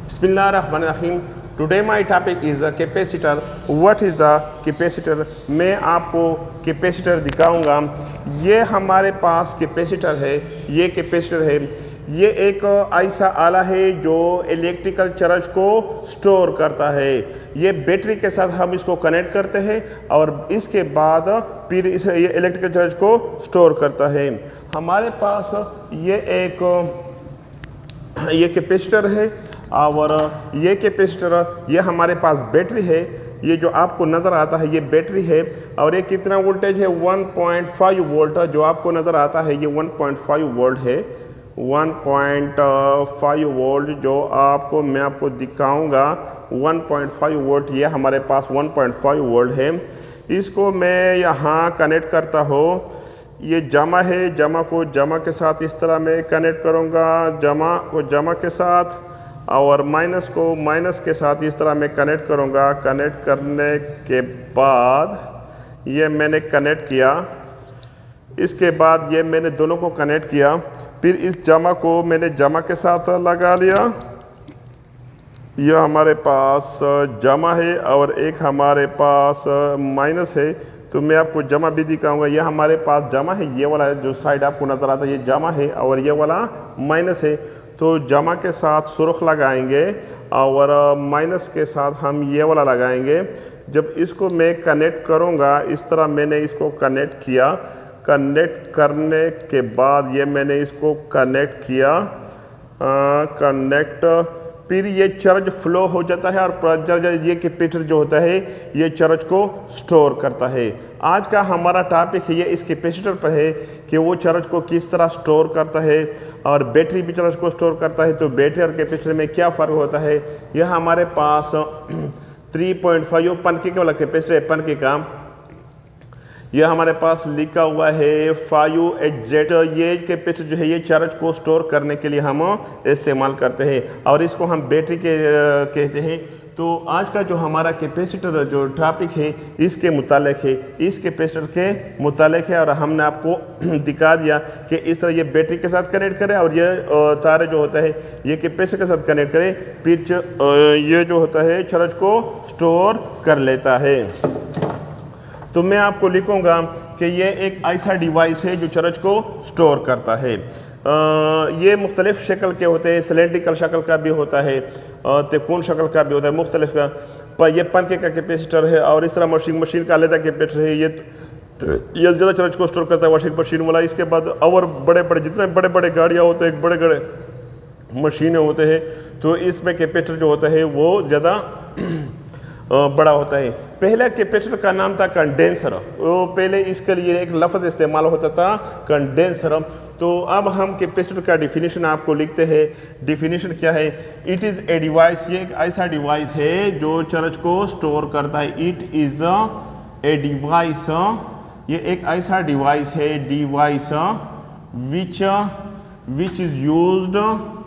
बिस्मिल्लाहिर्रहमानिर्रहीम। Today my topic is a capacitor. What is the capacitor? मैं आपको capacitor दिखाऊंगा। ये हमारे पास कैपेसिटर है। ये कैपेसिटर है। ये एक ऐसा आला है जो इलेक्ट्रिकल चार्ज को स्टोर करता है। ये बैटरी के साथ हम इसको कनेक्ट करते हैं और इसके बाद फिर ये इलेक्ट्रिकल चार्ज को स्टोर करता है। हमारे पास ये कैपेसिटर है और ये कैपेसिटर, ये हमारे पास बैटरी है। ये जो आपको नज़र आता है ये बैटरी है और ये कितना वोल्टेज है? 1.5 वोल्ट। जो आपको नज़र आता है ये 1.5 वोल्ट है। 1.5 वोल्ट जो मैं आपको दिखाऊंगा। 1.5 वोल्ट, ये हमारे पास 1.5 वोल्ट है। इसको मैं यहाँ कनेक्ट करता हूँ। ये जमा है, जमा को जमा के साथ इस तरह मैं कनेक्ट करूँगा, जमा को जमा के साथ, और माइनस को माइनस के साथ इस तरह मैं कनेक्ट करूँगा। कनेक्ट करने के बाद ये मैंने कनेक्ट किया। इसके बाद ये मैंने दोनों को कनेक्ट किया। फिर इस जमा को मैंने जमा के साथ लगा लिया। यह हमारे पास जमा है और एक हमारे पास माइनस है। तो मैं आपको जमा भी दिखाऊंगा। यह हमारे पास जमा है, ये वाला जो साइड आपको नज़र आता है ये जमा है और ये वाला माइनस है। तो जमा के साथ सुर्ख लगाएंगे और माइनस के साथ हम ये वाला लगाएंगे। जब इसको मैं कनेक्ट करूँगा, इस तरह मैंने इसको कनेक्ट किया। कनेक्ट करने के बाद ये मैंने इसको कनेक्ट किया, कनेक्ट, फिर ये चार्ज फ्लो हो जाता है और चार्ज, ये कैपेसिटर जो होता है ये चार्ज को स्टोर करता है। आज का हमारा टॉपिक है ये इस कैपेसिटर पर है कि वो चार्ज को किस तरह स्टोर करता है और बैटरी भी चार्ज को स्टोर करता है। तो बैटरी और कैपेसिटर में क्या फ़र्क होता है? यह हमारे पास 3.5 पनके वाला कैपेसिटर है, पनके का। यह हमारे पास लिखा हुआ है 5HZ। ये कैपेसिटर जो है ये चार्ज को स्टोर करने के लिए हम इस्तेमाल करते हैं और इसको हम बैटरी के कहते हैं। तो आज का जो हमारा कैपेसिटर जो टॉपिक है इसके मुतालिक है, इस कैपेसिटर के मुतालिक है। और हमने आपको दिखा दिया कि इस तरह ये बैटरी के साथ कनेक्ट करें और ये तार जो होता है ये कैपेसिटर के साथ कनेक्ट करें, फिर ये जो होता है चार्ज को स्टोर कर लेता है। तो मैं आपको लिखूंगा कि ये एक ऐसा डिवाइस है जो चार्ज को स्टोर करता है। ये मुख्तलिफ शक्ल के होते हैं, सिलेंड्रिकल शक्ल का भी होता है, त्रिकोण शक्ल का भी होता है, मुख्तलिफ का। पर ये पनके का कैपेसिटर है और इस तरह वॉशिंग मशीन का अलग कैपेसिटर है। ये ज़्यादा चार्ज को स्टोर करता है वॉशिंग मशीन वाला। इसके बाद और बड़े बड़े जितने बड़े बड़े गाड़ियाँ होते हैं, बड़े बड़े मशीनें होते हैं, तो इसमें कैपेसिटर जो होता है वो ज़्यादा बड़ा होता है। पहले कैपेसिटर का नाम था कंडेंसर। वो पहले इसके लिए एक लफ्ज़ इस्तेमाल होता था, कंडेंसर। तो अब हम कैपेसिटर का डिफिनीशन आपको लिखते हैं। डिफिनीशन क्या है? इट इज़ ए डिवाइस, ये एक ऐसा डिवाइस है जो चार्ज को स्टोर करता है। इट इज़ ए डिवाइस, ये एक ऐसा डिवाइस है, डिवाइस विच इज़ यूज्ड,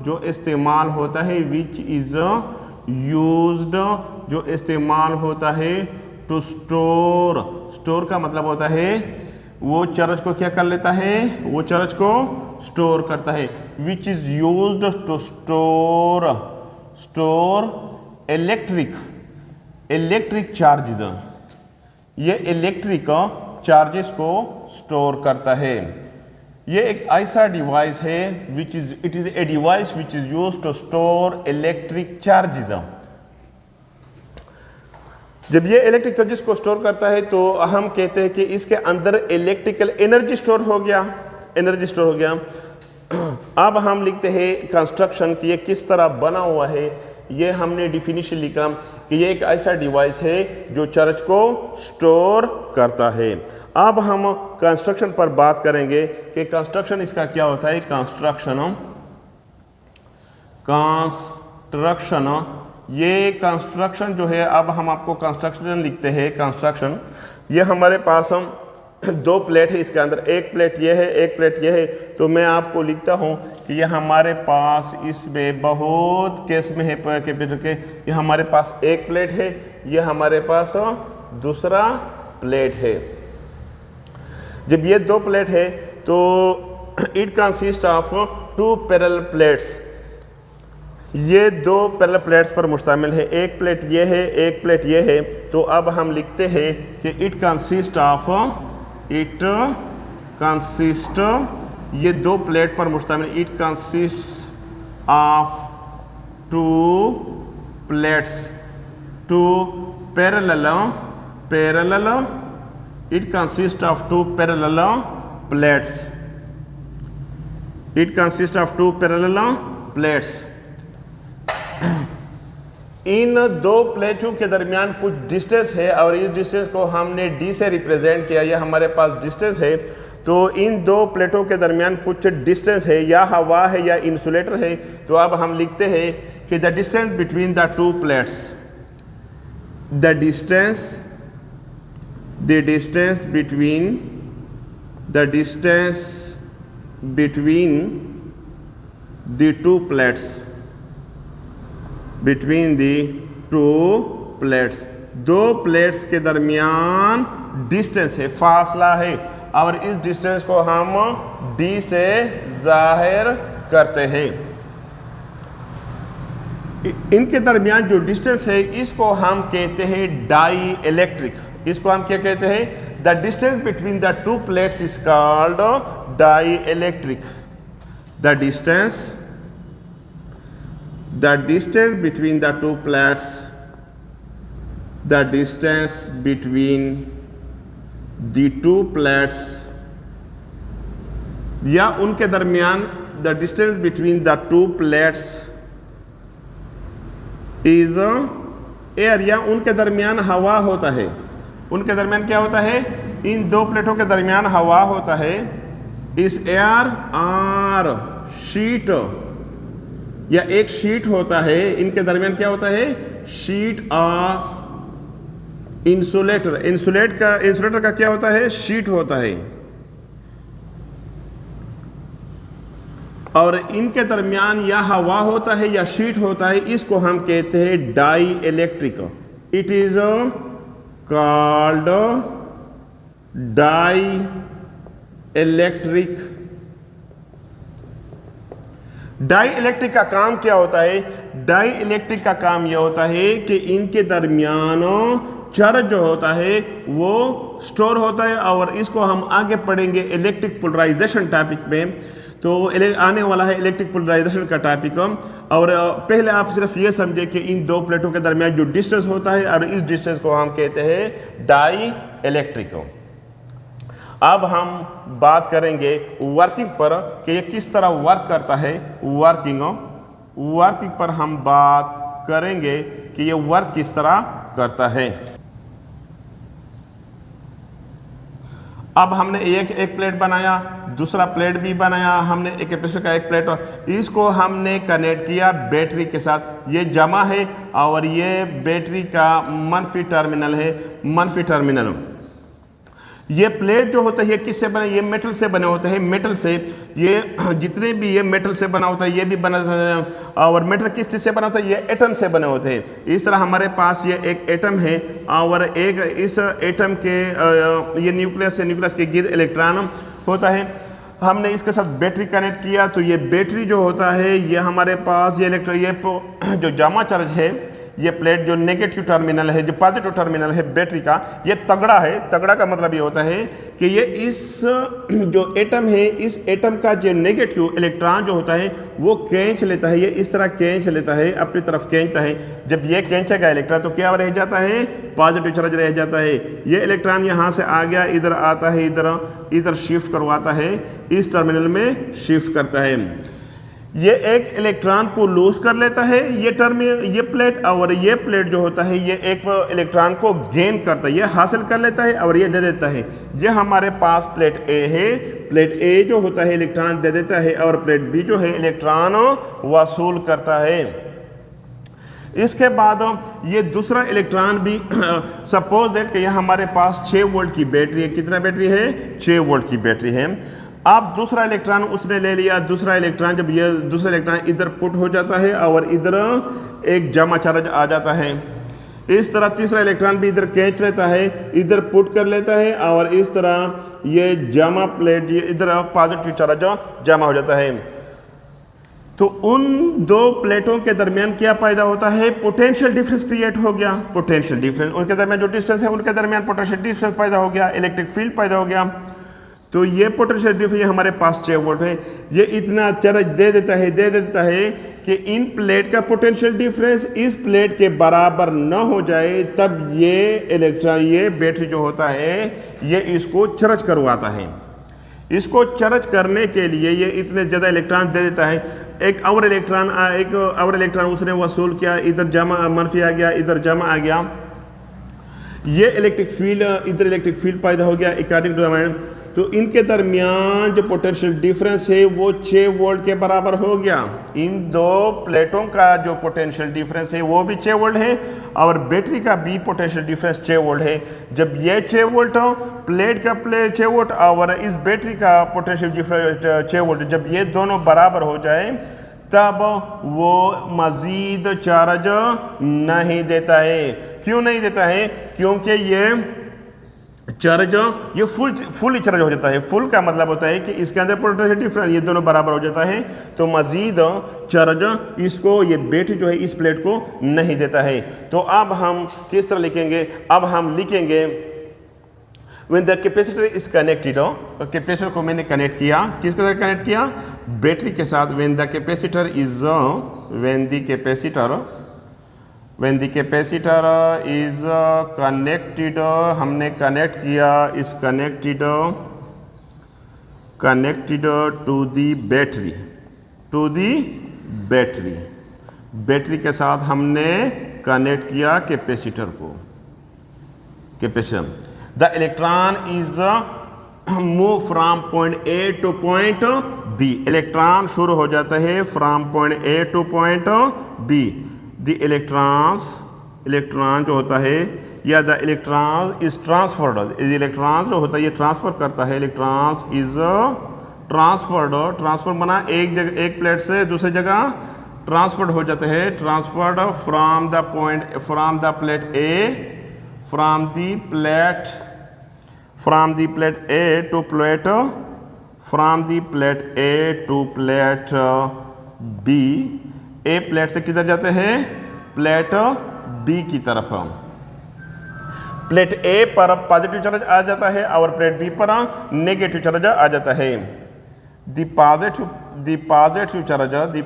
जो इस्तेमाल होता है, विच इज़ यूज्ड, जो इस्तेमाल होता है, टू स्टोर। स्टोर का मतलब होता है वो चार्ज को क्या कर लेता है? वो चार्ज को स्टोर करता है। Which is used to store electric charges. ये इलेक्ट्रिक चार्जेस को स्टोर करता है। ये एक ऐसा डिवाइस है it is a device which is used to store electric charges. जब ये इलेक्ट्रिक चार्जेस को स्टोर करता है तो हम कहते हैं कि इसके अंदर इलेक्ट्रिकल एनर्जी स्टोर हो गया। अब हम लिखते हैं कंस्ट्रक्शन कि ये किस तरह बना हुआ है। ये हमने डिफिनीशन लिखा कि ये एक ऐसा डिवाइस है जो चार्ज को स्टोर करता है। अब हम कंस्ट्रक्शन पर बात करेंगे कि कंस्ट्रक्शन इसका क्या होता है। कंस्ट्रक्शन ये कंस्ट्रक्शन जो है, अब हम आपको कंस्ट्रक्शन लिखते हैं। कंस्ट्रक्शन, ये हमारे पास हम दो प्लेट है, इसके अंदर एक प्लेट ये है, एक प्लेट ये है। तो मैं आपको लिखता हूँ कि ये हमारे पास इसमें बहुत केस में है कैपेसिटर के। ये हमारे पास एक प्लेट है, ये हमारे पास दूसरा प्लेट है। जब ये दो प्लेट है तो it consist of two parallel plates. ये दो पैरेलल प्लेट्स पर मुश्तमिल है, एक प्लेट ये है, एक प्लेट ये है। तो अब हम लिखते हैं कि इट कंसिस्ट ये दो प्लेट पर मुश्तमिल, it consist of two plates, two parallel it consists of two parallel plates, it consists of two parallel plates। इन दो प्लेटों के दरमियान कुछ डिस्टेंस है और इस डिस्टेंस को हमने d से रिप्रेजेंट किया, यह हमारे पास डिस्टेंस है। तो इन दो प्लेटों के दरमियान कुछ डिस्टेंस है, या हवा है या इंसुलेटर है। तो अब हम लिखते हैं कि the distance between the two plates, the distance between the two plates, दो प्लेट्स के दरमियान डिस्टेंस है, फासला है, और इस डिस्टेंस को हम d से जाहिर करते हैं। इनके दरमियान जो डिस्टेंस है इसको हम कहते हैं डाई इलेक्ट्रिक। इसको हम क्या कहते हैं? The distance between the two plates is called dielectric. The distance between the two plates, the distance between the two plates, या उनके दरमियान the distance between the two plates is air, या उनके दरमियान हवा होता है। उनके दरमियान क्या होता है? इन दो प्लेटों के दरमियान हवा होता है। इस एयर और शीट, या एक शीट होता है, इनके दरमियान क्या होता है? Sheet of insulator. इंसुलेटर का क्या होता है? शीट होता है। और इनके दरमियान या हवा होता है या शीट होता है, इसको हम कहते हैं dielectric. It is called dielectric. Dielectric का काम क्या होता है? डाई इलेक्ट्रिक का काम यह होता है कि इनके दरमियान चार्ज जो होता है वो स्टोर होता है, और इसको हम आगे पढ़ेंगे इलेक्ट्रिक पोलराइजेशन टॉपिक में। तो आने वाला है इलेक्ट्रिक पोलराइजेशन का टॉपिक। और पहले आप सिर्फ ये समझे कि इन दो प्लेटों के दरमियान जो डिस्टेंस होता है, और इस डिस्टेंस को हम कहते हैं डाई इलेक्ट्रिक। अब हम बात करेंगे वर्किंग पर कि ये किस तरह वर्क करता है। वर्किंग पर हम बात करेंगे कि ये वर्क किस तरह करता है। अब हमने एक प्लेट बनाया, दूसरा प्लेट भी बनाया, हमने एक कैपेसिटर का एक प्लेट, इसको हमने कनेक्ट किया बैटरी के साथ। ये जमा है और ये बैटरी का मनफी टर्मिनल है, मनफी टर्मिनल। ये प्लेट जो होता है ये किससे बने? ये मेटल से बने होते हैं। मेटल से ये जितने भी ये मेटल से बना होता है, ये भी बना होता है। और मेटल किस चीज़ से बना होता है? ये एटम से बने होते हैं। इस तरह हमारे पास ये एक एटम है, और एक इस एटम के ये न्यूक्लियस है, न्यूक्लियस के गिर्द इलेक्ट्रॉन होता है। हमने इसके साथ बैटरी कनेक्ट किया, तो ये बैटरी जो होता है ये हमारे पास ये इलेक्ट्रॉन, ये जो जमा चार्ज है, ये प्लेट जो नेगेटिव टर्मिनल है, जो पॉजिटिव टर्मिनल है बैटरी का, ये तगड़ा है। तगड़ा का मतलब ये होता है कि ये इस जो एटम है, इस एटम का जो नेगेटिव इलेक्ट्रॉन जो होता है वो खींच लेता है। ये इस तरह खींच लेता है, अपनी तरफ खींचता है। जब ये खींचेगा इलेक्ट्रॉन तो क्या रह जाता है? पॉजिटिव चार्ज रह जाता है। ये इलेक्ट्रॉन यहाँ से आ गया, इधर आता है, इधर शिफ्ट करवाता है, इस टर्मिनल में शिफ्ट करता है। ये एक इलेक्ट्रॉन को लूज कर लेता है ये प्लेट, और ये प्लेट जो होता है ये एक इलेक्ट्रॉन को गेन करता है, ये हासिल कर लेता है और ये दे देता है। ये हमारे पास प्लेट ए है। प्लेट ए जो होता है इलेक्ट्रॉन दे देता है, और प्लेट बी जो है इलेक्ट्रॉन वसूल करता है। इसके बाद ये दूसरा इलेक्ट्रॉन भी सपोज दैट कि यह हमारे पास 6 वोल्ट की बैटरी है। कितना बैटरी है? 6 वोल्ट की बैटरी है। अब दूसरा इलेक्ट्रॉन उसने ले लिया। दूसरा इलेक्ट्रॉन, जब ये दूसरा इलेक्ट्रॉन इधर पुट हो जाता है और इधर एक जमा चार्ज आ जाता है, इस तरह तीसरा इलेक्ट्रॉन भी इधर खींच लेता है, इधर पुट कर लेता है, और इस तरह ये जमा प्लेट, ये इधर पॉजिटिव चार्ज जमा हो जाता है। तो उन दो प्लेटों के दरमियान क्या पैदा होता है, पोटेंशियल डिफरेंस क्रिएट हो गया। पोटेंशियल डिफरेंस, उनके दरमियान जो डिस्टेंस है उनके दरमियान पोटेंशियल डिफरेंस पैदा हो गया, इलेक्ट्रिक फील्ड पैदा हो गया। तो ये पोटेंशियल डिफरेंस हमारे पास 6 वोल्ट है। ये इतना चार्ज दे देता है कि इन प्लेट का पोटेंशियल डिफरेंस इस प्लेट के बराबर न हो जाए, तब ये इलेक्ट्रॉन, ये बैटरी जो होता है ये इसको चार्ज करवाता है। इसको चार्ज करने के लिए ये इतने ज़्यादा इलेक्ट्रॉन दे देता है। एक और इलेक्ट्रॉन उसने वसूल किया, इधर जमा मनफी आ गया, इधर जमा आ गया, ये इलेक्ट्रिक फील्ड, इधर इलेक्ट्रिक फील्ड पैदा हो गया अकॉर्डिंग टू द मैन। तो इनके दरमियान जो पोटेंशियल डिफरेंस है वो 6 वोल्ट के बराबर हो गया। इन दो प्लेटों का जो पोटेंशियल डिफरेंस है वो भी 6 वोल्ट है और बैटरी का भी पोटेंशियल डिफरेंस 6 वोल्ट है। जब ये 6 वोल्ट हो, प्लेट का 6 वोल्ट और इस बैटरी का पोटेंशियल डिफरेंस 6 वोल्ट, जब ये दोनों बराबर हो जाए तब वो मज़ीद चार्ज नहीं देता है। क्यों नहीं देता है? क्योंकि ये चार्ज, ये फुल चार्ज हो जाता है। फुल का मतलब होता है कि इसके अंदर पोटेंशियल डिफरेंस ये दोनों बराबर हो जाता है, तो मज़ीद चार्ज इसको, ये बैटरी जो है इस प्लेट को नहीं देता है। तो अब हम किस तरह लिखेंगे? अब हम लिखेंगे when the capacitor is connected, capacitor को मैंने कनेक्ट किया, किसके साथ कनेक्ट किया? बैटरी के साथ। when the capacitor is connected, हमने कनेक्ट किया, is connected to the battery, battery के साथ हमने कनेक्ट किया कैपेसिटर को, capacitor. The electron is move from point A to point B, electron शुरू हो जाता है from point A to point B। The electron जो होता है, या the electron is transferred, electron जो होता है ये ट्रांसफर करता है, इलेक्ट्रॉन इज ट्रांसफर बना एक प्लेट से दूसरी जगह ट्रांसफर्ड हो जाते हैं, transferred from the plate A, from the plate A to plate, from the plate A to plate B। A plate से किधर जाते हैं? प्लेट B की तरफ। प्लेट A पर पॉजिटिव चार्ज आ जाता है और प्लेट B पर नेगेटिव चार्ज आ जाता है। The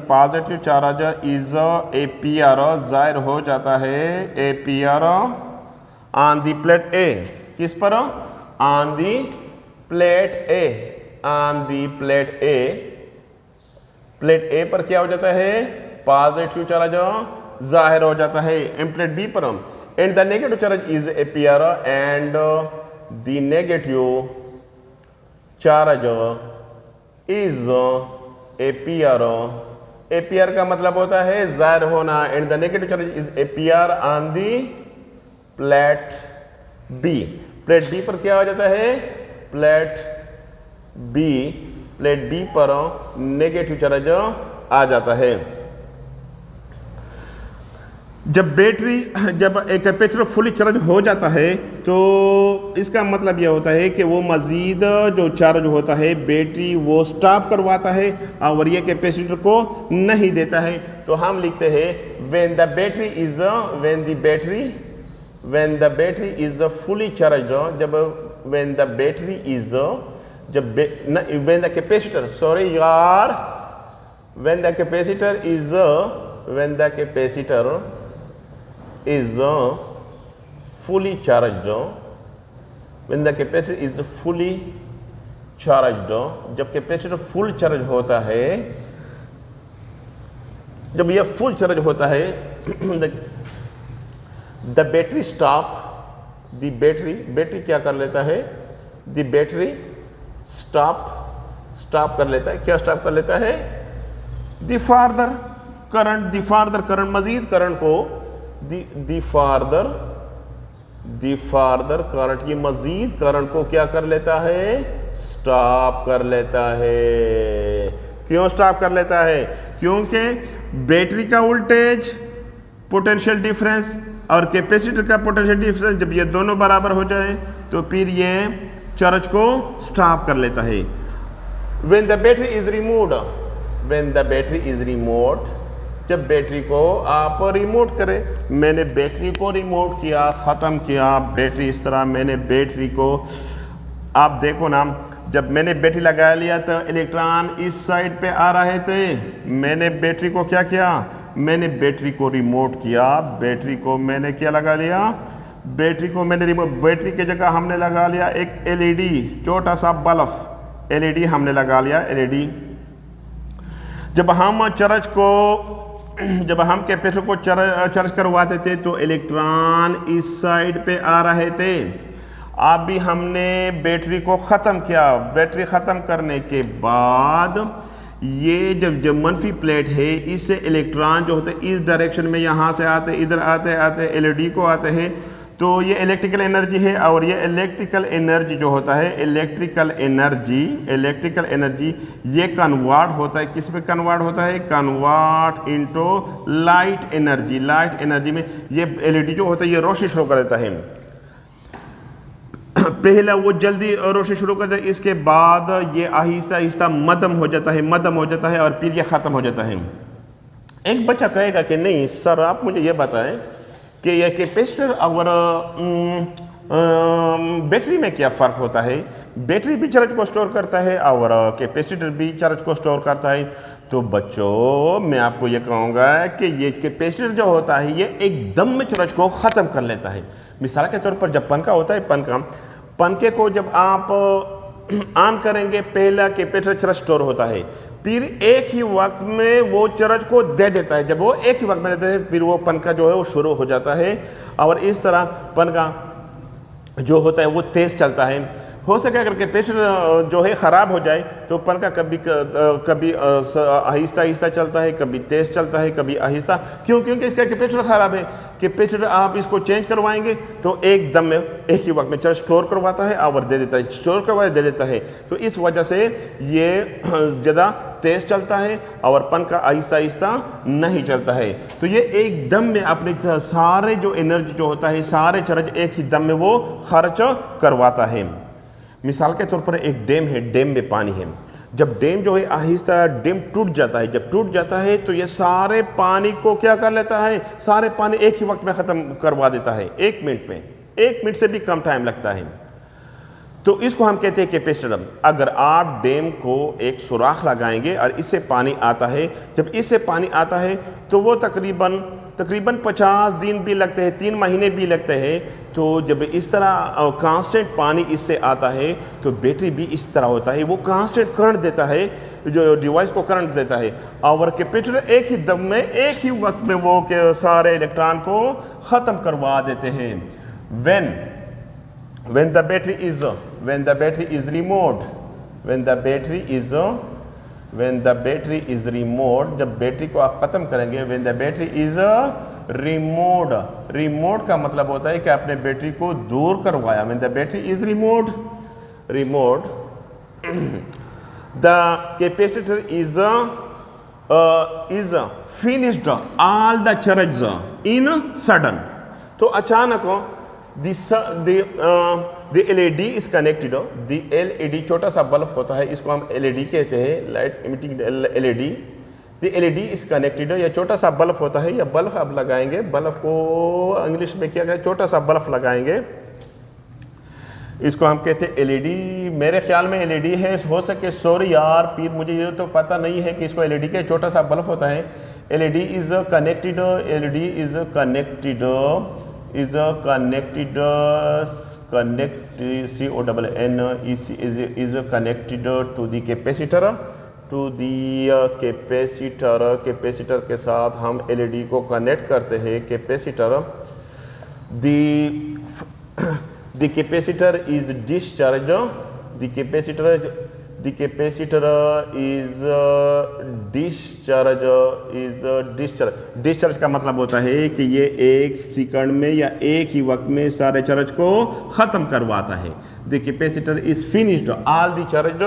positive charge is appear, जाहिर हो जाता है, appear on the plate A, किस पर? on the plate A, plate A पर क्या हो जाता है? पॉजिटिव चार्ज जाहिर हो जाता है। एंड प्लेट B पर and the negative charge is appear, and the negative charge is appear का मतलब होता है जाहिर होना, and the negative charge is appear on the plate B। Plate B पर क्या हो जाता है? प्लेट B पर नेगेटिव चार्ज आ जाता है। जब एक कैपेसिटर फुली चार्ज हो जाता है तो इसका मतलब यह होता है कि वो मज़ीद जो चार्ज होता है बैटरी वो स्टॉप करवाता है और ये कैपेसिटर को नहीं देता है। तो हम लिखते हैं when the battery is fully charged, when the capacitor is fully charged, जब कैपेसिटर फुल चार्ज होता है, जब यह फुल चार्ज होता है, द बैटरी बैटरी क्या कर लेता है? द बैटरी स्टॉप कर लेता है। क्या स्टॉप कर लेता है? द फार्दर करंट, मजीद करंट को, द फार्दर करंट, ये मजीद करंट को क्या कर लेता है? स्टॉप कर लेता है। क्यों स्टॉप कर लेता है? क्योंकि बैटरी का वोल्टेज, पोटेंशियल डिफरेंस और कैपेसिटर का पोटेंशियल डिफरेंस जब ये दोनों बराबर हो जाए तो फिर ये चार्ज को स्टॉप कर लेता है। When the battery is removed, when the battery is remote, जब बैटरी को आप रिमोट करें। मैंने बैटरी को रिमोट किया, ख़त्म किया बैटरी, इस तरह मैंने बैटरी को, आप देखो ना, जब मैंने बैटरी लगा लिया तो इलेक्ट्रॉन इस साइड पे आ रहे थे। मैंने बैटरी को क्या किया, मैंने बैटरी को रिमोट किया, बैटरी को मैंने क्या लगा लिया, बैटरी को मैंने रिमोट, बैटरी की जगह हमने लगा लिया एक एलईडी, छोटा सा बल्ब एलईडी हमने लगा लिया एलईडी। जब हम चार्ज को, जब हम कैपेसिटर को चार्ज करवाते थे तो इलेक्ट्रॉन इस साइड पे आ रहे थे। अभी हमने बैटरी को ख़त्म किया, बैटरी ख़त्म करने के बाद ये जब मनफी प्लेट है, इससे इलेक्ट्रॉन जो होते हैं इस डायरेक्शन में यहाँ से आते, इधर आते आते एलईडी को आते हैं, तो ये इलेक्ट्रिकल एनर्जी है। और ये इलेक्ट्रिकल एनर्जी जो होता है, इलेक्ट्रिकल एनर्जी ये कन्वर्ट होता है, किस में कन्वर्ट होता है, convert into light energy. Light energy में ये एलईडी जो होता है ये रोशनी शुरू कर देता है। पहला वो जल्दी रोशनी शुरू कर देता है, इसके बाद ये आहिस्ता आहिस्ता मदम हो जाता है और फिर ये ख़त्म हो जाता है। एक बच्चा कहेगा कि नहीं सर आप मुझे ये बताएं कि ये कैपेसिटर और बैटरी में क्या फ़र्क होता है। बैटरी भी चार्ज को स्टोर करता है और कैपेसिटर भी चार्ज को स्टोर करता है। तो बच्चों मैं आपको ये कहूँगा कि ये कैपेसिटर जो होता है ये एकदम में चार्ज को ख़त्म कर लेता है। मिसाल के तौर पर जब पंखा होता है, पंखे को जब आप ऑन करेंगे, पहला कैपेसिटर चार्ज स्टोर होता है, फिर एक ही वक्त में वो चार्ज को दे देता है। जब वो एक ही वक्त में देता है फिर वो पंखा जो है वो शुरू हो जाता है और इस तरह पंखा जो होता है वो तेज़ चलता है। हो सके अगर कैपेसिटर जो है ख़राब हो जाए तो पंखा कभी आहिस्ता आहिस्ता चलता है, कभी तेज़ चलता है, कभी आहिस्ता। क्यों? क्योंकि इसका कैपेसिटर ख़राब है। कैपेसिटर आप इसको चेंज करवाएंगे तो एकदम में एक ही वक्त में चार्ज स्टोर करवाता है और दे देता है, स्टोर करवा दे देता है। तो इस वजह से ये ज़्यादा तेज़ चलता है और पंखा आहिस्ता आहिस्ता नहीं चलता है। तो ये एकदम में अपने सारे जो एनर्जी जो होता है, सारे चार्ज एक ही दम में वो खर्च करवाता है। मिसाल के तौर पर एक डैम है, डैम में पानी है। जब डैम जो है आहिस्ता डैम टूट जाता है, जब टूट जाता है तो ये सारे पानी को क्या कर लेता है, सारे पानी एक ही वक्त में ख़त्म करवा देता है, 1 मिनट में, 1 मिनट से भी कम टाइम लगता है। तो इसको हम कहते हैं कैपेसिटर। अगर आप डैम को एक सुराख लगाएंगे और इससे पानी आता है, जब इससे पानी आता है तो वो तकरीबन 50 दिन भी लगते हैं, 3 महीने भी लगते हैं। तो जब इस तरह कांस्टेंट पानी इससे आता है तो बैटरी भी इस तरह होता है, वो कांस्टेंट करंट देता है, जो डिवाइस को करंट देता है। और कैपेसिटर एक ही दम में, एक ही वक्त में वो के सारे इलेक्ट्रॉन को ख़त्म करवा देते हैं। when the battery is removed, when the battery is removed, जब बैटरी को आप ख़त्म करेंगे, when the battery is removed का मतलब होता है कि आपने बैटरी को दूर करवाया। when the battery is removed the capacitor is finished all the charge in sudden। तो अचानक the LED is connected, the LED छोटा सा बल्ब होता है, इसको हम LED कहते हैं, light emitting LED। the LED is connected, यह छोटा सा बल्ब होता है, यह बल्ब आप लगाएंगे, बल्ब को इंग्लिश में क्या कहते हैं, छोटा सा बल्ब लगाएंगे, इसको हम कहते हैं LED। मेरे ख्याल में LED है, हो सके सॉरी यार, फिर मुझे ये तो पता नहीं है कि इसको LED के छोटा सा बल्ब होता है। LED is connected to the capacitor, capacitor के साथ हम LED को कनेक्ट करते हैं। Capacitor, the capacitor is discharged, discharge का मतलब होता है कि ये 1 सेकंड में या एक ही वक्त में सारे चार्ज को ख़त्म करवाता है। The capacitor is finished all the charge,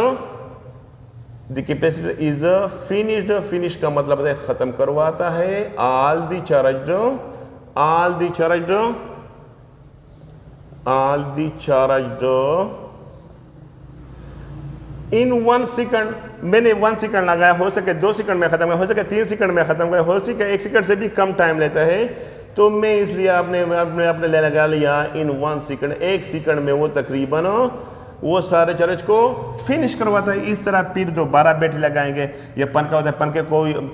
the capacitor is finish का मतलब होता है ख़त्म करवाता है। All the charge in 1 second, मैंने 1 सेकंड लगाया, हो सके 2 सेकंड में ख़त्म, हो सके 3 सेकंड में ख़त्म, हो सके 1 सेकंड से भी कम टाइम लेता है, तो मैं इसलिए आपने लगा लिया इन 1 सेकंड, 1 सेकंड में वो तकरीबन वो सारे चरज को फिनिश करवाता है। इस तरह फिर दोबारा बैटरी लगाएंगे। ये पनका होता है,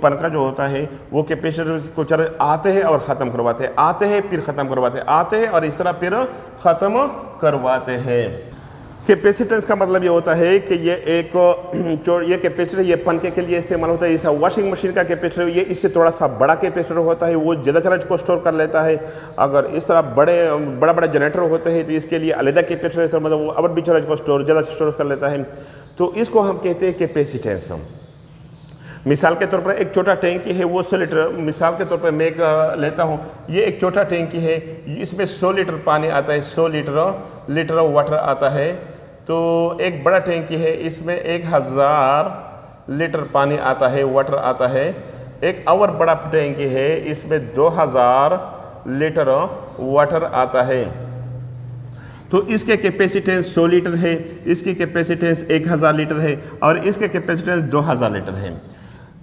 पनका जो होता है वो कैपेसिटर को चरज आते हैं और ख़त्म करवाते हैं, आते हैं फिर ख़त्म करवाते हैं, आते हैं और इस तरह फिर ख़त्म करवाते हैं। कैपेसिटेंस का मतलब ये होता है कि ये ये कैपेसिटर ये पनके के लिए इस्तेमाल होता है। जैसा वॉशिंग मशीन का कैपेसिटर ये इससे थोड़ा सा बड़ा कैपेसिटर होता है, वो ज़्यादा चार्ज को स्टोर कर लेता है। अगर इस तरह बड़ा जनरेटर होते हैं तो इसके लिए अलग कैपेसिटर, मतलब वो और भी चार्ज को ज़्यादा स्टोर कर लेता है, तो इसको हम कहते हैं कैपेसिटेंस। मिसाल के तौर पर एक छोटा टैंकी है, वो 100 लीटर, मिसाल के तौर पर मैं एक लेता हूँ, ये एक छोटा टैंकी है, इसमें 100 लीटर पानी आता है, 100 लीटर वाटर आता है। तो एक बड़ा टैंकी है, इसमें 1000 लीटर पानी आता है, वाटर आता है। एक और बड़ा टैंकी है, इसमें 2000 लीटर वाटर आता है। तो इसके कैपेसिटेंस 100 लीटर है, इसकी कैपेसिटेंस 1000 लीटर है और इसके कैपेसिटेंस 2000 लीटर है।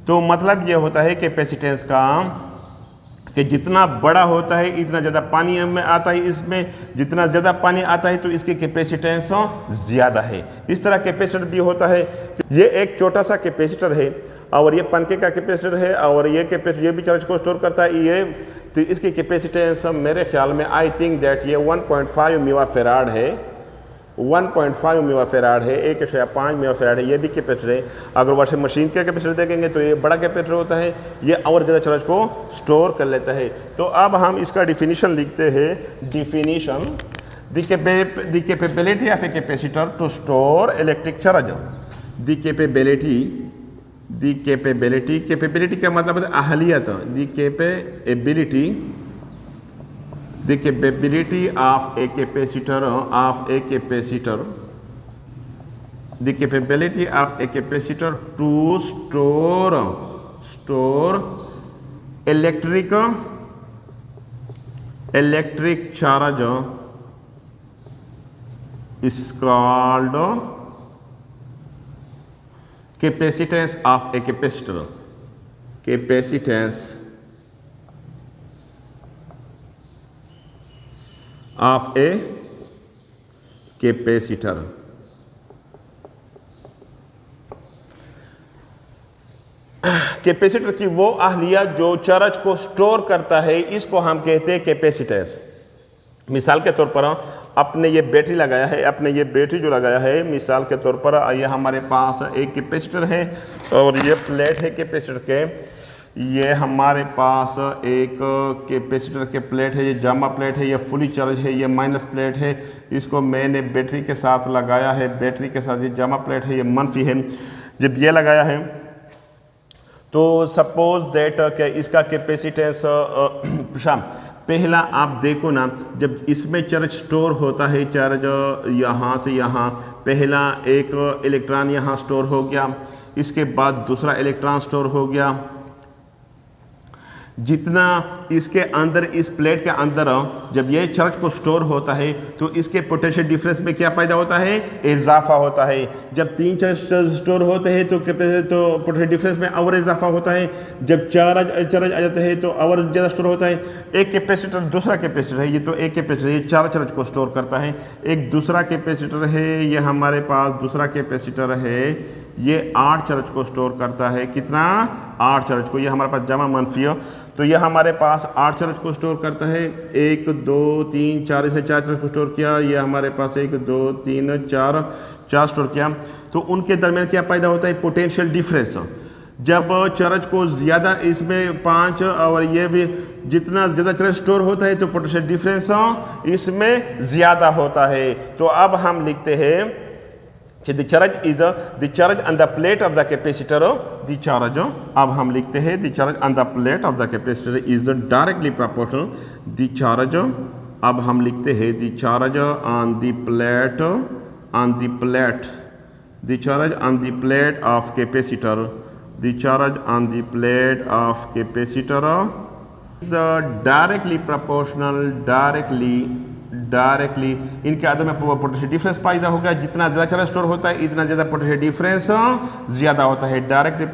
तो मतलब ये होता है कैपेसिटेंस का कि जितना बड़ा होता है इतना ज़्यादा पानी में आता है, इसमें जितना ज़्यादा पानी आता है तो इसकी कैपेसिटेंस ज़्यादा है। इस तरह कैपेसिटर भी होता है। ये एक छोटा सा कैपेसिटर है और ये पनके का कैपेसिटर है और ये कैपेसिटर ये भी चार्ज को स्टोर करता है। ये तो इसकी कैपेसिटेंस मेरे ख्याल में आई थिंक दैट ये 1.5 मेगा फेराड है, 1.5 मेगा फेराड है, 1.5 मेगा फेराड है, ये भी कैपेसिटर है। अगर वॉशिंग मशीन का कैपेसिटर देखेंगे तो ये बड़ा कैपेसिटर होता है, ये और ज़्यादा चार्ज को स्टोर कर लेता है। तो अब हम इसका डिफिनीशन लिखते हैं। Definition, the capability of a capacitor to store electric charge. The capability का मतलब है अहलियत। The capability of a capacitor the capability of a capacitor to store electric charge is called capacitance of a capacitor. Capacitance of a capacitor. Capacitor की वो अहलियत जो charge को store करता है, इसको हम कहते हैं कैपेसिटेंस। मिसाल के तौर पर अपने ये बैटरी लगाया है, अपने ये बैटरी जो लगाया है, मिसाल के तौर पर ये हमारे पास एक कैपेसिटर है और ये प्लेट है कैपेसिटर के, ये हमारे पास एक कैपेसिटर के प्लेट है, ये जामा प्लेट है, ये फुली चार्ज है, ये माइनस प्लेट है। इसको मैंने बैटरी के साथ लगाया है, बैटरी के साथ ये जामा प्लेट है, ये मनफी है। जब ये लगाया है तो सपोज दैट क्या इसका कैपेसिटेंस पहला आप देखो ना, जब इसमें चार्ज स्टोर होता है, चार्ज यहाँ से यहाँ, पहला एक इलेक्ट्रॉन यहाँ स्टोर हो गया, इसके बाद दूसरा इलेक्ट्रॉन स्टोर हो गया। जितना इसके अंदर, इस प्लेट के अंदर जब ये चार्ज को स्टोर होता है तो इसके पोटेंशियल डिफरेंस में क्या पैदा होता है? इजाफा होता है। जब 3 चार्ज स्टोर होते हैं तो पोटेंशियल डिफरेंस में और इजाफा होता है। जब चार्ज आ जाते हैं तो और ज़्यादा स्टोर होता है। एक कैपेसिटर दूसरा कैपेसिटर है, ये तो एक कैपेसिटर ये 4 चार्ज को स्टोर करता है। एक दूसरा कैपेसिटर है, ये हमारे पास दूसरा कैपेसिटर है, ये 8 चार्ज को स्टोर करता है। कितना? 8 चार्ज को। ये हमारे पास जमा मनफी हो तो यह हमारे पास 8 चार्ज को स्टोर करता है। 1 2 3 4, इसे 4 चार्ज को स्टोर किया। ये हमारे पास 1 2 3 4 स्टोर किया। तो उनके दरमियान क्या पैदा होता है? Potential difference. जब चार्ज को ज़्यादा, इसमें 5 और ये भी जितना ज़्यादा चार्ज स्टोर होता है तो पोटेंशियल डिफरेंस इसमें ज़्यादा होता है। तो अब हम लिखते हैं the charge on the plate of the capacitor, the charge, अब हम लिखते हैं the charge on the plate of the capacitor is directly proportional, the charge, अब हम लिखते हैं the charge on the plate, the charge on the plate of capacitor, the charge on the plate of capacitor is directly directly इनके अंदर में potential difference पैदा होगा। जितना ज़्यादा चार्ज स्टोर होता है इतना ज़्यादा पोटेंशियल डिफरेंस ज़्यादा होता है। Directly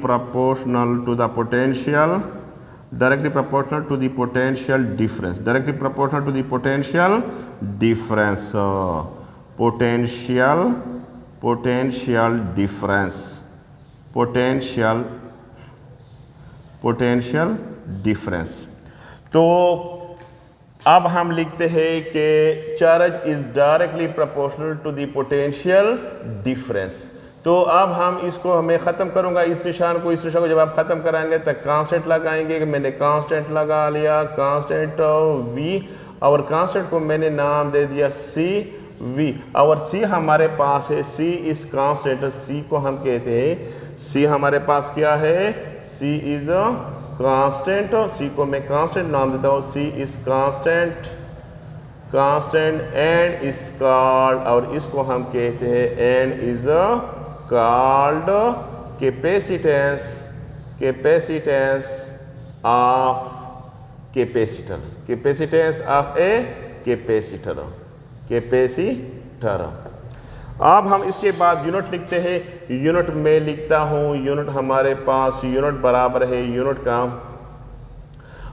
proportional to the potential, directly proportional to the potential difference, directly proportional to the potential difference, potential difference। तो अब हम लिखते हैं कि charge is directly proportional to the potential difference. तो अब हम इसको हमें ख़त्म करूँगा इस निशान को जब आप ख़त्म कराएंगे तो कांस्टेंट लगाएंगे कि मैंने कांस्टेंट लगा लिया, कांस्टेंट v, और कांस्टेंट को मैंने नाम दे दिया सी v, और सी हमारे पास है, सी इस कांस्टेंट, सी को हम कहते हैं, सी हमारे पास क्या है, सी इज कांस्टेंट, सी को मैं कांस्टेंट नाम देता हूँ, C is constant and is called, और इसको हम कहते हैं and is called capacitance of capacitor, capacitance of a capacitor। अब हम इसके बाद यूनिट लिखते हैं। यूनिट में लिखता हूँ, यूनिट हमारे पास यूनिट बराबर है यूनिट का।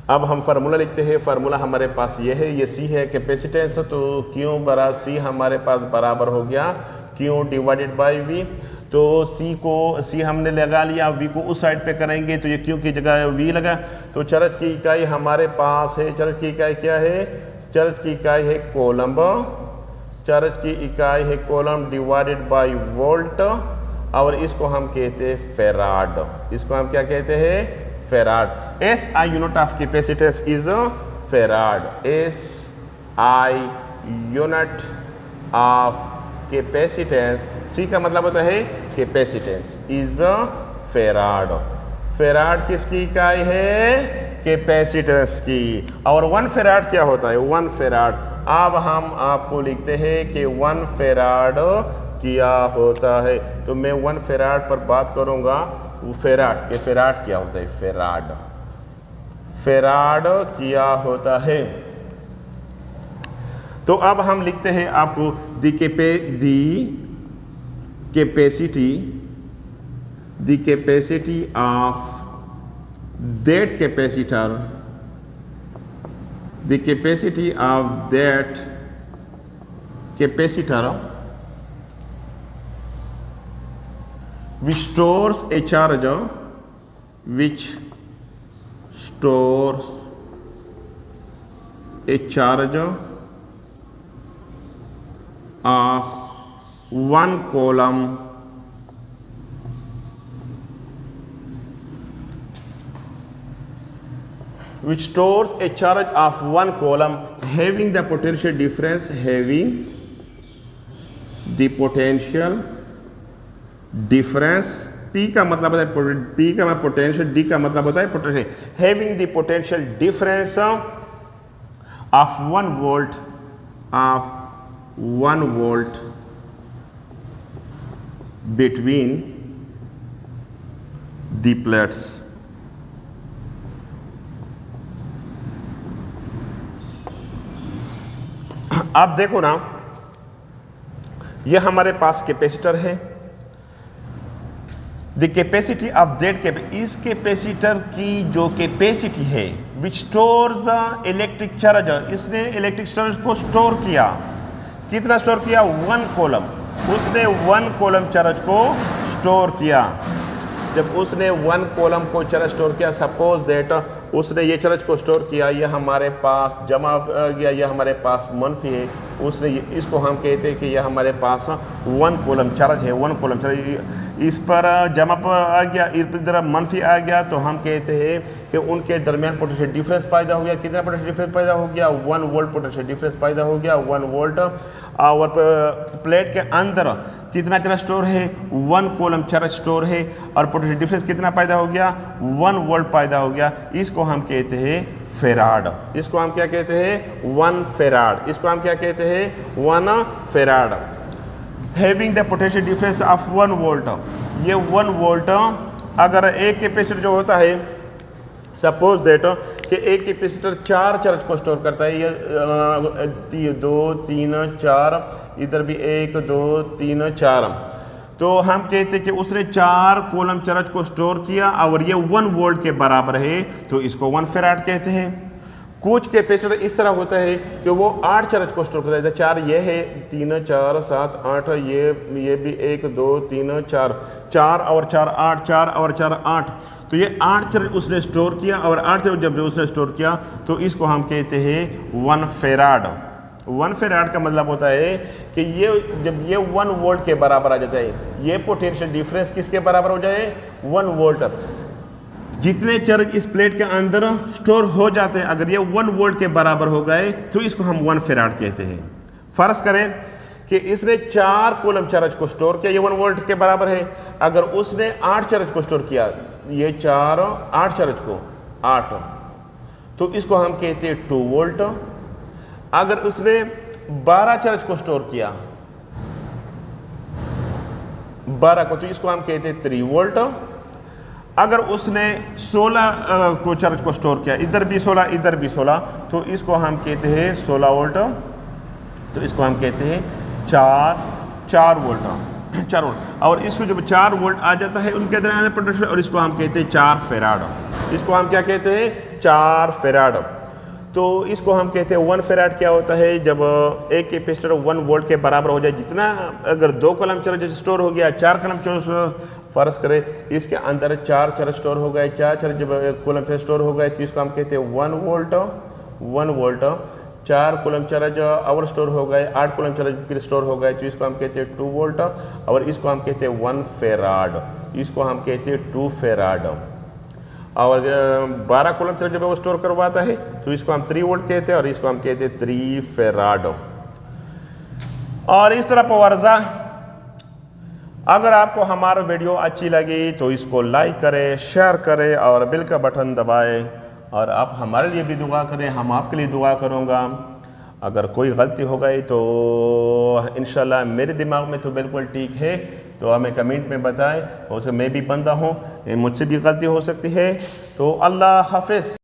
अब हम फार्मूला लिखते हैं, फार्मूला हमारे पास ये है, ये सी है कैपेसिटेंस, तो क्यू बरा सी हमारे पास बराबर हो गया क्यू डिवाइडेड बाई वी। तो सी हमने लगा लिया, वी को उस साइड पे करेंगे तो ये क्यू की जगह वी लगा। तो चार्ज की इकाई हमारे पास है, चार्ज की इकाई क्या है, चार्ज की इकाई है कूलम्ब, चार्ज की इकाई है कूलम्ब डिवाइडेड बाय वोल्ट, और इसको हम कहते हैं फेराड, इसको हम क्या कहते हैं, farad. S I unit of capacitance is farad, S I unit of capacitance, C का मतलब होता है कैपेसिटेंस, इज फेराड। फेराड किसकी इकाई है, कैपेसिटेंस की। और 1 फेराड क्या होता है, 1 फेराड। अब हम आपको लिखते हैं कि 1 फेराड क्या होता है। तो मैं 1 फेराड पर बात करूंगा, फेराड के फेराड क्या होता है, फेराड क्या होता है। तो अब हम लिखते हैं आपको the capacity of that capacitor, the capacity of that capacitor which stores a charge, which stores a charge of 1 coulomb, which stores a charge of 1 coulomb having the potential difference, having the potential difference, P का मतलब होता है P का मतलब potential, D का मतलब होता है potential, having the potential difference of 1 volt, of 1 volt between the plates। अब देखो ना, ये हमारे पास कैपेसिटर है, द कैपेसिटी ऑफ दैट इस कैपेसिटर की जो कैपेसिटी है विच स्टोर्स इलेक्ट्रिक चार्ज, इसने इलेक्ट्रिक चार्ज को स्टोर किया, कितना स्टोर किया, 1 कूलम, उसने 1 कूलम चार्ज को स्टोर किया। जब उसने 1 कूलम को चार्ज स्टोर किया, सपोज दैट उसने ये चार्ज को स्टोर किया, यह हमारे पास जमा आ गया, यह हमारे पास मनफी है, उसने इसको हम कहते हैं कि यह हमारे पास 1 कूलम चार्ज है, 1 कूलम चार्ज, इस पर जमा आ गया, इधर मनफी आ गया, तो हम कहते हैं कि उनके दरमियान पोटेंशियल डिफरेंस पैदा हो गया। कितना पोटेंशियल डिफरेंस पैदा हो गया, 1 वोल्ट पोटेंशियल डिफरेंस पैदा हो गया, 1 वोल्ट। और प्लेट के अंदर कितना चार्ज स्टोर है, 1 कूलम चार्ज स्टोर है, और पोटेंशियल डिफरेंस कितना पैदा हो गया, 1 वोल्ट पैदा हो गया। इसको हम कहते हैं फेराड, इसको हम क्या कहते हैं, 1 फेराड, इसको हम क्या कहते हैं, 1 farad. Having the potential difference of 1 volt, ये 1 वोल्ट, अगर एक कैपेसिटर जो होता है सपोज दैट कि एक कैपेसिटर 4 चार्ज को स्टोर करता है, ये 2 3 4, इधर भी 1 2 3 4। तो हम कहते हैं कि उसने 4 कूलम चार्ज को स्टोर किया और ये 1 वोल्ट के बराबर है, तो इसको 1 फैराड कहते हैं। कुछ कैपेसिटर इस तरह होता है कि वो 8 चार्ज को स्टोर करता है, 4 ये है, 3 4 7 8, ये भी 1 2 3 4, 4 और 4 8, 4 और 4 8, तो ये 8 चार्ज उसने स्टोर किया। और 8 चार्ज जब उसने स्टोर किया तो इसको हम कहते हैं 1 फैराड। 1 फैराड का मतलब होता है कि ये जब ये 1 वोल्ट के बराबर आ जाता है, ये पोटेंशियल डिफरेंस किसके बराबर हो जाए, 1 वोल्ट। जितने चार्ज इस प्लेट के अंदर स्टोर हो जाते हैं, अगर ये 1 वोल्ट के बराबर हो गए तो इसको हम 1 फैराड कहते हैं। फर्ज करें कि इसने 4 कूलम चार्ज को स्टोर किया, ये 1 वोल्ट के बराबर है। अगर उसने 8 चार्ज को स्टोर किया, ये 4 8 चार्ज को 8, तो इसको हम कहते हैं 2 वोल्ट। अगर उसने 12 चार्ज को स्टोर किया, 12 को, तो इसको हम कहते हैं 3 वोल्ट। अगर उसने 16 को चार्ज को स्टोर किया, इधर भी 16 इधर भी 16, तो इसको हम कहते हैं 16 वोल्ट। तो इसको हम कहते हैं 4 वोल्ट 4 वोल्ट। और इसको जब 4 वोल्ट आ जाता है उनके अंदर पोटेंशियल, और इसको हम कहते हैं 4 फैराड। इसको हम क्या कहते हैं, 4 फैराड। तो इसको हम कहते हैं 1 फैराड। क्या होता है, जब एक कैपेसिटर 1 वोल्ट के बराबर हो जाए, जितना अगर 2 कूलम चार्ज स्टोर हो गया, 4 कूलम चार्ज, फर्ज करें इसके अंदर 4 चार्ज स्टोर हो गए, 4 चार्ज जब कूलम चार्ज स्टोर हो गए, तो इसको हम कहते हैं 1 वोल्ट 1 वोल्ट। 4 कूलम चार्ज और स्टोर हो गए, 8 कूलम चार्ज फिर स्टोर हो गए, तो इसको हम कहते हैं 2 वोल्ट। और इसको हम कहते हैं 1 फैराड, इसको हम कहते हैं 2 फैराड। और 12 कूलम चार्ज जब वो स्टोर करवाता है तो इसको हम 3 वोल्ट कहते हैं, और इसको हम कहते हैं 3 फैराड। और इस तरह पवर्जा। अगर आपको हमारा वीडियो अच्छी लगी तो इसको लाइक करें, शेयर करें और बेल का बटन दबाएं। और आप हमारे लिए भी दुआ करें, हम आपके लिए दुआ करूँगा। अगर कोई गलती हो गई तो इंशाल्लाह मेरे दिमाग में तो बिल्कुल ठीक है, तो हमें कमेंट में बताएं। उसे मैं भी बंदा हूँ, मुझसे भी गलती हो सकती है। तो अल्लाह हाफिज़।